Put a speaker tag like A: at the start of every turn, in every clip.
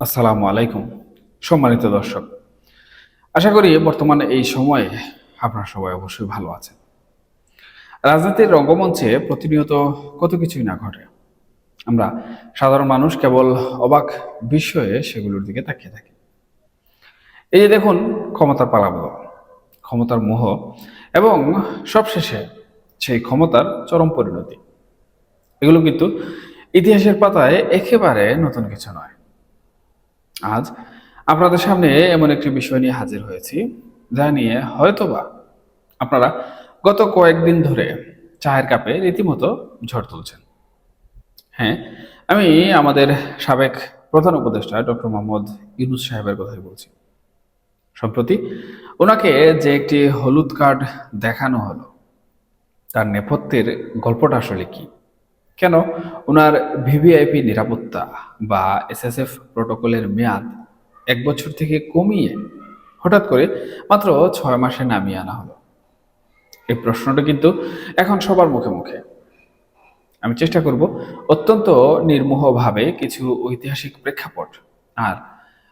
A: আসসালামু আলাইকুম। সম্মানিত দর্শক, আশা করি বর্তমানে এই সময়ে আপনারা সবাই অবশ্যই ভালো আছেন। রাজনীতির রঙ্গমঞ্চে প্রতিনিয়ত কত কিছুই না ঘটে। আমরা সাধারণ মানুষ কেবল অবাক বিস্ময়ে সেগুলোর দিকে তাকিয়ে থাকি। এই যে দেখুন, ক্ষমতার পালাবদল, ক্ষমতার মোহ এবং সবশেষে সেই ক্ষমতার চরম পরিণতি, এগুলো কিন্তু ইতিহাসের পাতায় একেবারে নতুন কিছু নয়। আজ আপনাদের সামনে এমন একটি বিষয় নিয়ে হাজির হয়েছি, যা নিয়ে হয়তোবা আপনারা গত কয়েকদিন ধরে চায়ের কাপে রীতিমতো ঝড় তুলছেন। হ্যাঁ, আমি আমাদের সাবেক প্রধান উপদেষ্টা ডক্টর মোহাম্মদ ইউনূস সাহেবের কথাই বলছি। সম্প্রতি ওনাকে যে একটি হলুদ কার্ড দেখানো হলো, তার নেপথ্যের গল্পটা আসলে কি? কেন ওনার ভিভিআইপি নিরাপত্তা বা এসএসএফ প্রটোকলের মেয়াদ 1 বছর থেকে কমিয়ে হঠাৎ করে মাত্র 6 মাসে নামিয়ে আনা হলো? এই প্রশ্নটা কিন্তু এখন সবার মুখে মুখে। আমি চেষ্টা করব অত্যন্ত নির্মোহভাবে কিছু ঐতিহাসিক প্রেক্ষাপট আর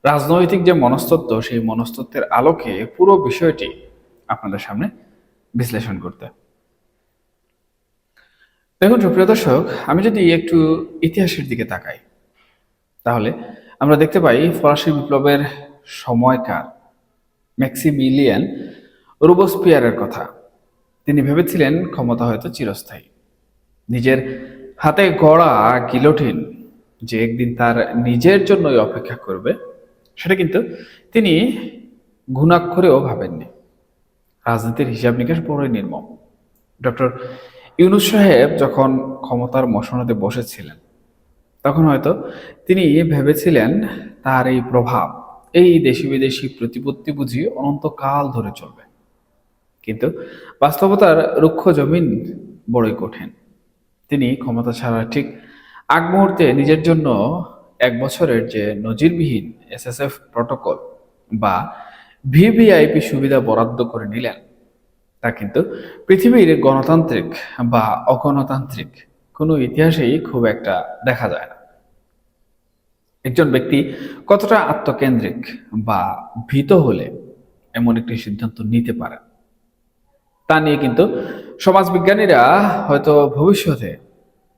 A: রাজনৈতিক যে মনস্তত্ত্ব, সেই মনস্তত্ত্বের আলোকে পুরো বিষয়টি আপনাদের সামনে বিশ্লেষণ করতে। দেখুন সুপ্রিয় দর্শক, আমি যদি একটু ইতিহাসের দিকে তাকাই, তাহলে আমরা দেখতে পাই ফরাসি বিপ্লবের সময়কার ম্যাক্সিমিলিয়ান রোবসপিয়ারের কথা। তিনি ভেবেছিলেন ক্ষমতা হয়তো চিরস্থায়ী। নিজের হাতে গড়া গিলোটিন যে একদিন তার নিজের জন্যই অপেক্ষা করবে, সেটা কিন্তু তিনি ঘুণাক্ষরেও ভাবেননি। রাজনীতির হিসাব নিকাশ বড়ই নির্মম। ডক্টর ইউনূস সাহেব যখন ক্ষমতার মসনদে বসেছিলেন, তখন হয়তো তিনি ভেবেছিলেন তার এই প্রভাব, এই দেশি বিদেশি প্রতিপত্তি বুঝি অনন্তকাল ধরে চলবে। কিন্তু বাস্তবতার রুক্ষ জমিন বড়ই কঠিন। তিনি ক্ষমতা ছাড়ার ঠিক আগ মুহূর্তে নিজের জন্য 1 বছরের যে নজিরবিহীন এসএসএফ প্রটোকল বা ভিভিআইপি সুবিধা বরাদ্দ করে নিলেন, তা কিন্তু পৃথিবীর গণতান্ত্রিক বা অগণতান্ত্রিক কোনো ইতিহাসেই খুব একটা দেখা যায় না। একজন ব্যক্তি কতটা আত্মকেন্দ্রিক বা ভীত হলে এমন একটি সিদ্ধান্ত নিতে পারেন, তা নিয়ে কিন্তু সমাজবিজ্ঞানীরা হয়তো ভবিষ্যতে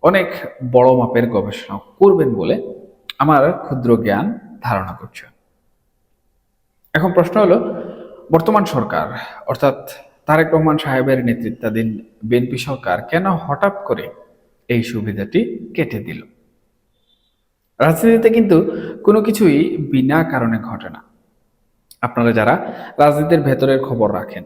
A: অনেক বড় মাপের গবেষণা করবেন বলে আমার ক্ষুদ্র জ্ঞান ধারণা করছে। এখন প্রশ্ন হলো, বর্তমান সরকার অর্থাৎ তারেক রহমান সাহেবের নেতৃত্বাধীন বিএনপি সরকার কেন হঠাৎ করে এই সুবিধাটি কেটে দিল? রাজনীতিতে কিন্তু কোনো কিছুই বিনা কারণে ঘটে না। আপনারা যারা রাজনীতির ভেতরের খবর রাখেন,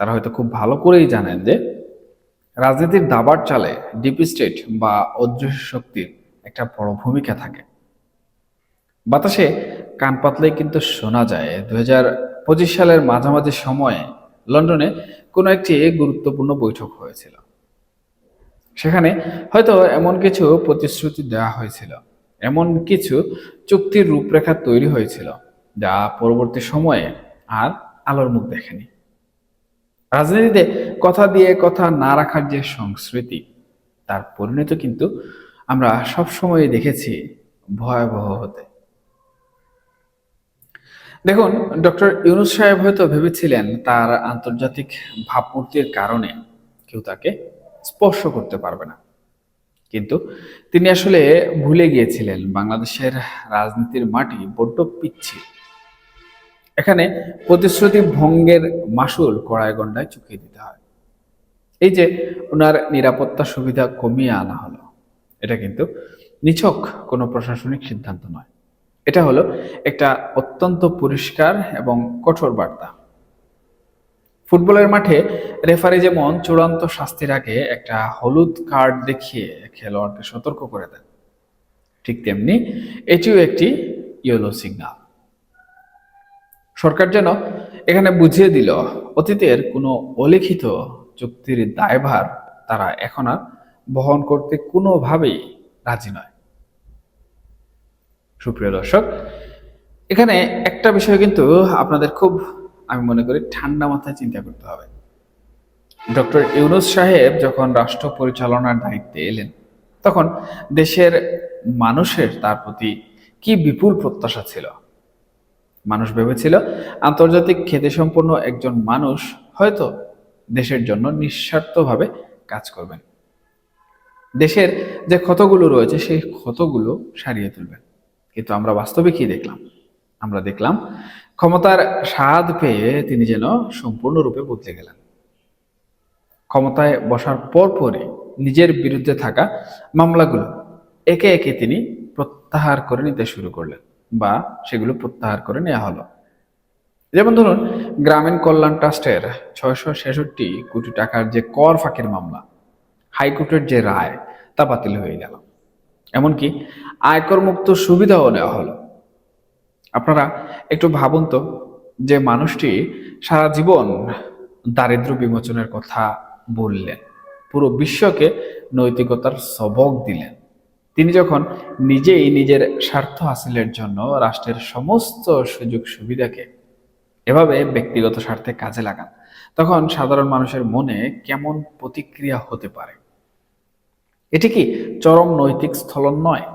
A: তারা হয়তো খুব ভালো করেই জানেন যে রাজনীতির দাবার চালে ডিপ স্টেট বা অদৃশ্য শক্তির একটা বড় ভূমিকা থাকে। বাতাসে কান পাতলেই কিন্তু শোনা যায় 2025 সালের মাঝামাঝি সময়ে লন্ডনে কোনো একটি গুরুত্বপূর্ণ বৈঠক হয়েছিল। সেখানে হয়তো এমন কিছু প্রতিশ্রুতি দেওয়া হয়েছিল, এমন কিছু চুক্তির রূপরেখা তৈরি হয়েছিল, যা পরবর্তী সময়ে আর আলোর মুখ দেখেনি। রাজনীতিতে কথা দিয়ে কথা না রাখার যে সংস্কৃতি, তার পরিণতি কিন্তু আমরা সবসময় দেখেছি ভয়াবহ হতে। দেখুন, ডক্টর ইউনূস সাহেব হয়তো ভেবেছিলেন তার আন্তর্জাতিক ভাবমূর্তির কারণে কেউ তাকে স্পর্শ করতে পারবে না। কিন্তু তিনি আসলে ভুলে গিয়েছিলেন বাংলাদেশের রাজনীতির মাটি বড্ড পিচ্ছিল। এখানে প্রতিশ্রুতি ভঙ্গের মাসুল কড়ায় গন্ডায় চুকিয়ে দিতে হয়। এই যে ওনার নিরাপত্তা সুবিধা কমিয়ে আনা হলো, এটা কিন্তু নিছক কোনো প্রশাসনিক সিদ্ধান্ত নয়। এটা হলো একটা অত্যন্ত পরিষ্কার এবং কঠোর বার্তা। ফুটবলের মাঠে রেফারি যেমন চূড়ান্ত শাস্তির আগে একটা হলুদ কার্ড দেখিয়ে খেলোয়াড়কে সতর্ক করে দেন, ঠিক তেমনি এটিও একটি ইয়েলো সিগন্যাল। সরকার যেন এখানে বুঝিয়ে দিল, অতীতের কোনো অলিখিত চুক্তির দায়ভার তারা এখন আর বহন করতে কোনোভাবেই রাজি নয়। সুপ্রিয় দর্শক, এখানে একটা বিষয় কিন্তু আপনাদের খুব, আমি মনে করি, ঠান্ডা মাথায় চিন্তা করতে হবে। ডক্টর ইউনূস সাহেব যখন রাষ্ট্র পরিচালনার দায়িত্বে এলেন, তখন দেশের মানুষের তার প্রতি কি বিপুল প্রত্যাশা ছিল। মানুষ ভেবেছিল আন্তর্জাতিক খ্যাতিসম্পন্ন একজন মানুষ হয়তো দেশের জন্য নিঃস্বার্থভাবে কাজ করবেন, দেশের যে ক্ষতগুলো রয়েছে সেই ক্ষতগুলো সারিয়ে তুলবেন। কিন্তু আমরা বাস্তবে কি দেখলাম? আমরা দেখলাম ক্ষমতার স্বাদ পেয়ে তিনি যেন সম্পূর্ণরূপে বদলে গেলেন। ক্ষমতায় বসার পরপরই নিজের বিরুদ্ধে থাকা মামলাগুলো একে একে তিনি প্রত্যাহার করে নিতে শুরু করলেন, বা সেগুলো প্রত্যাহার করে নেওয়া হলো। যেমন ধরুন, গ্রামীণ কল্যাণ ট্রাস্টের 666 কোটি টাকার যে কর ফাঁকির মামলা, হাইকোর্টের যে রায় তা বাতিল হয়ে গেল। এমনকি আয়কর মুক্ত সুবিধাও নেওয়া হলো। আপনারা একটু ভাবুন তো, যে মানুষটি সারা জীবন দারিদ্র্য বিমোচনের কথা বললেন, পুরো বিশ্বকে নৈতিকতার সবক দিলেন, তিনি যখন নিজেই নিজের স্বার্থ হাসিলের জন্য রাষ্ট্রের সমস্ত সুযোগ সুবিধাকে এভাবে ব্যক্তিগত স্বার্থে কাজে লাগান, তখন সাধারণ মানুষের মনে কেমন প্রতিক্রিয়া হতে পারে? এটি কি চরম নৈতিক স্থলন নয়?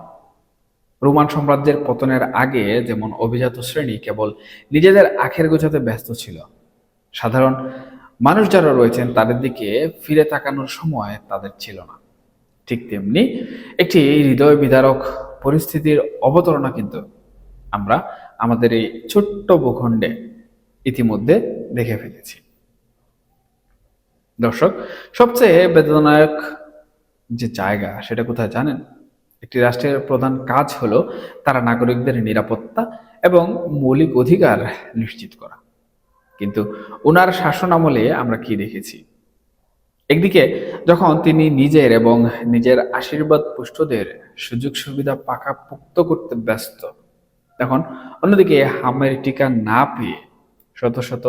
A: রোমান সাম্রাজ্যের পতনের আগে যেমন অভিজাত শ্রেণী কেবল নিজেদের আখের গোছাতে ব্যস্ত ছিল, সাধারণ মানুষ যারা রয়েছেন তাদের দিকে ফিরে তাকানোর সময় তাদের ছিল না, ঠিক তেমনি একটি হৃদয় বিদারক পরিস্থিতির অবতারণা কিন্তু আমরা আমাদের এই ছোট্ট ভূখণ্ডে ইতিমধ্যে দেখে ফেলেছি। দর্শক, সবচেয়ে বেদনাদায়ক যে জায়গা সেটা কোথায় জানেন? একটি রাষ্ট্রের প্রধান কাজ হলো তারা নাগরিকদের নিরাপত্তা এবং মৌলিক অধিকার নিশ্চিত করা। কিন্তু ওনার শাসন আমলে আমরা কি দেখেছি? একদিকে যখন তিনি নিজের এবং নিজের আশীর্বাদ পুষ্টদের সুযোগ সুবিধা পাকাপোক্ত করতে ব্যস্ত, তখন অন্যদিকে হামের টিকা না পেয়ে শত শত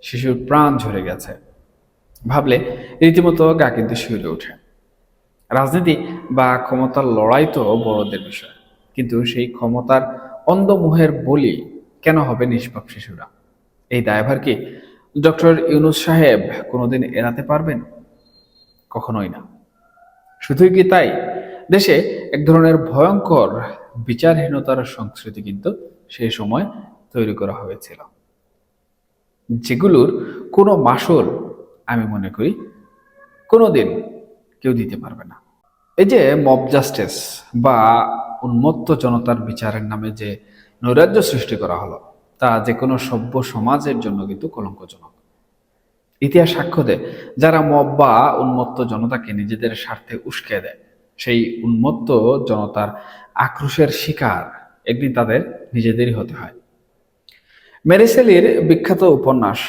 A: শিশুর প্রাণ ঝরে গেছে। ভাবলে রীতিমতো গা কিন্তু শিউরে ওঠে। রাজনীতি বা ক্ষমতার লড়াই তো বড়দের বিষয়, কিন্তু সেই ক্ষমতার অন্ধমোহের বলি কেন হবে নিষ্পাপ শিশুরা? এই দায়ভার কি ডক্টর ইউনূস সাহেব কোনোদিন এড়াতে পারবেন? কখনোই না। শুধুই কি তাই, দেশে এক ধরনের ভয়ঙ্কর বিচারহীনতার সংস্কৃতি কিন্তু সেই সময় তৈরি করা হয়েছিল, যেগুলোর কোনো মাসুল আমি মনে করি কোনোদিন কেউ দিতে পারবে না। এই যে মব জাস্টিস বা উন্মত্ত জনতার বিচারের নামে যে নৈরাজ্য সৃষ্টি করা হলো, তা যে কোনো সভ্য সমাজের জন্য কিন্তু কলঙ্কজনক। ইতিহাস সাক্ষ্য দেয়, যারা মব বা উন্মত্ত জনতাকে নিজেদের স্বার্থে উস্কে দেয়, সেই উন্মত্ত জনতার আক্রোশের শিকার একদিন তাদের নিজেদেরই হতে হয়। মেরি শেলির বিখ্যাত উপন্যাস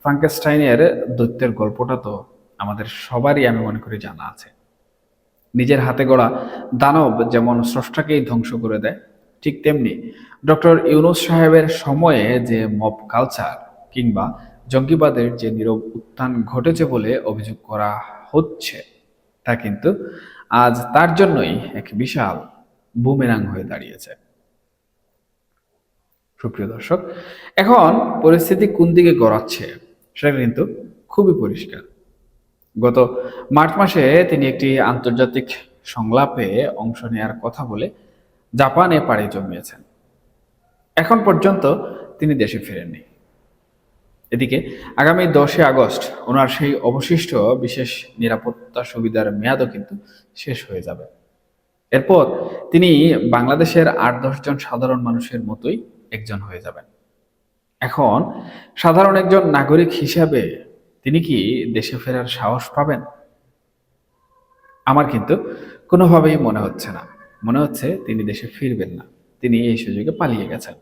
A: ফ্রাঙ্কেনস্টাইনের দৈত্যের গল্পটা তো আমাদের সবারই আমি মনে করি জানা আছে। নিজের হাতে গড়া দানব যেমন স্রষ্টাকেই ধ্বংস করে দেয়, ঠিক তেমনি ডক্টর ইউনূস সাহেবের সময়ে যে মব কালচার কিংবা জঙ্গিবাদের যে নীরব উত্থান ঘটেছে বলে অভিযোগ করা হচ্ছে, তা কিন্তু আজ তার জন্যই এক বিশাল বুমেরাং হয়ে দাঁড়িয়েছে। সুপ্রিয় দর্শক, এখন পরিস্থিতি কোন দিকে গড়াচ্ছে সেটা কিন্তু খুবই পরিষ্কার। গত মার্চ মাসে তিনি একটি আন্তর্জাতিক সংলাপে অংশ নেয়ার কথা বলে জাপানে পাড়ি জমিয়েছেন। এখন পর্যন্ত তিনি দেশে ফেরেননি। এদিকে আগামী 10 আগস্ট ওনার সেই অবশিষ্ট বিশেষ নিরাপত্তা সুবিধার মেয়াদও কিন্তু শেষ হয়ে যাবে। এরপর তিনি বাংলাদেশের 8-10 জন সাধারণ মানুষের মতোই একজন হয়ে যাবেন। এখন সাধারণ একজন নাগরিক হিসাবে তিনি কি দেশে ফেরার সাহস পাবেন? আমার কিন্তু কোনোভাবেই মনে হচ্ছে না। মনে হচ্ছে তিনি দেশে ফিরবেন না, তিনি এই সুযোগে পালিয়ে গেছেন।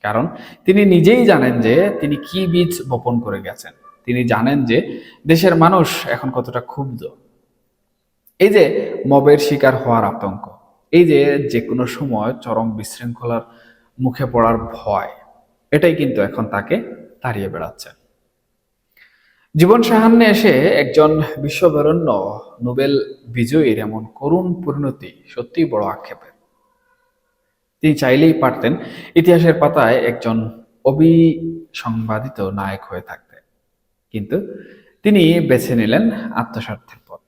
A: কারণ তিনি নিজেই জানেন যে তিনি কি বীজ বপন করে গেছেন। তিনি জানেন যে দেশের মানুষ এখন কতটা ক্ষুব্ধ। এই যে মবের শিকার হওয়ার আতঙ্ক, এই যে যে কোনো সময় চরম বিশৃঙ্খলার মুখে পড়ার ভয়, এটাই কিন্তু এখন তাকে তাড়িয়ে বেড়াচ্ছে। জীবন সাহান্যে এসে একজন বিশ্ববরেণ্য নোবেল বিজয়ীর এমন করুণ পরিণতি সত্যিই বড় আক্ষেপের। তিনি চাইলেই পারতেন ইতিহাসের পাতায় একজন অবিসংবাদিত নায়ক হয়ে থাকতে, কিন্তু তিনি বেছে নিলেন আত্মস্বার্থের পথ।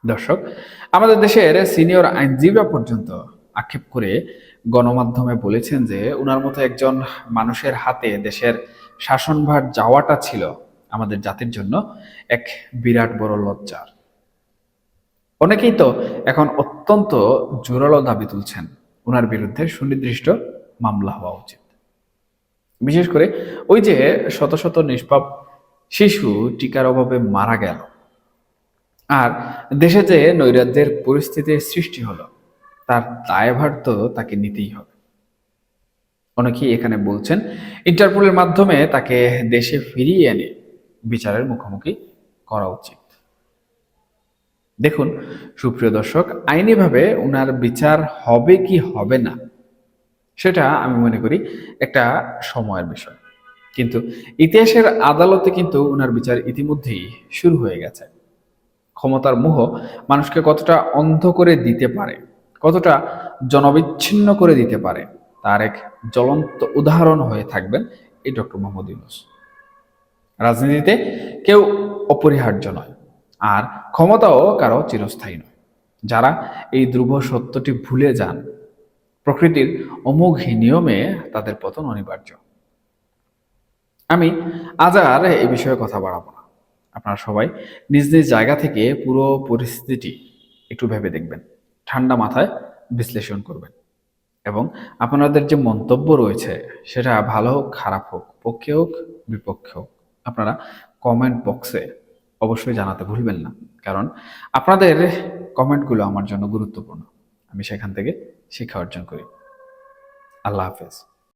A: দর্শক, আমাদের দেশের সিনিয়র আইনজীবীরা পর্যন্ত আক্ষেপ করে গণমাধ্যমে বলেছেন যে উনার মতো একজন মানুষের হাতে দেশের শাসনভার যাওয়াটা ছিল আমাদের জাতির জন্য এক বিরাট বড় লজ্জার। অনেকেই তো এখন অত্যন্ত জোরালো দাবি তুলছেন ওনার বিরুদ্ধে সুনির্দিষ্ট মামলা হওয়া উচিত। বিশেষ করে ওই যে শত শত নিষ্পাপ শিশু টিকার অভাবে মারা গেল, আর দেশে যে নৈরাজ্যের পরিস্থিতির সৃষ্টি হলো, তার দায়ভার তো তাকে নিতেই হবে। অনেকেই এখানে বলছেন ইন্টারপোলের মাধ্যমে তাকে দেশে ফিরিয়ে এনে বিচারের মুখোমুখি করা উচিত। দেখুন সুপ্রিয় দর্শক, আইনিভাবে উনার বিচার হবে কি হবে না সেটা আমি মনে করি একটা সময়ের বিষয়, কিন্তু ইতিহাসের আদালতে কিন্তু উনার বিচার ইতিমধ্যেই শুরু হয়ে গেছে। ক্ষমতার মোহ মানুষকে কতটা অন্ধ করে দিতে পারে, কতটা জনবিচ্ছিন্ন করে দিতে পারে, তার এক জ্বলন্ত উদাহরণ হয়ে থাকবেন এই ডক্টর মোহাম্মদ ইউনূস। রাজনীতিতে কেউ অপরিহার্য নয়, আর ক্ষমতাও কারো চিরস্থায়ী নয়। যারা এই ধ্রুব সত্যটি ভুলে যান, প্রকৃতির অমোঘ নিয়মে তাদের পতন অনিবার্য। আমি আজ আর এই বিষয়ে কথা বাড়াবো না। আপনারা সবাই নিজ নিজ জায়গা থেকে পুরো পরিস্থিতিটি একটু ভেবে দেখবেন, ঠান্ডা মাথায় বিশ্লেষণ করবেন, এবং আপনাদের যে মন্তব্য রয়েছে সেটা ভালো হোক খারাপ হোক, পক্ষে হোক বিপক্ষে হোক, আপনারা কমেন্ট বক্সে অবশ্যই জানাতে ভুলবেন না। কারণ আপনাদের কমেন্টগুলো আমার জন্য গুরুত্বপূর্ণ। আমি সেখান থেকে শিক্ষা অর্জন করি। আল্লাহ হাফেজ।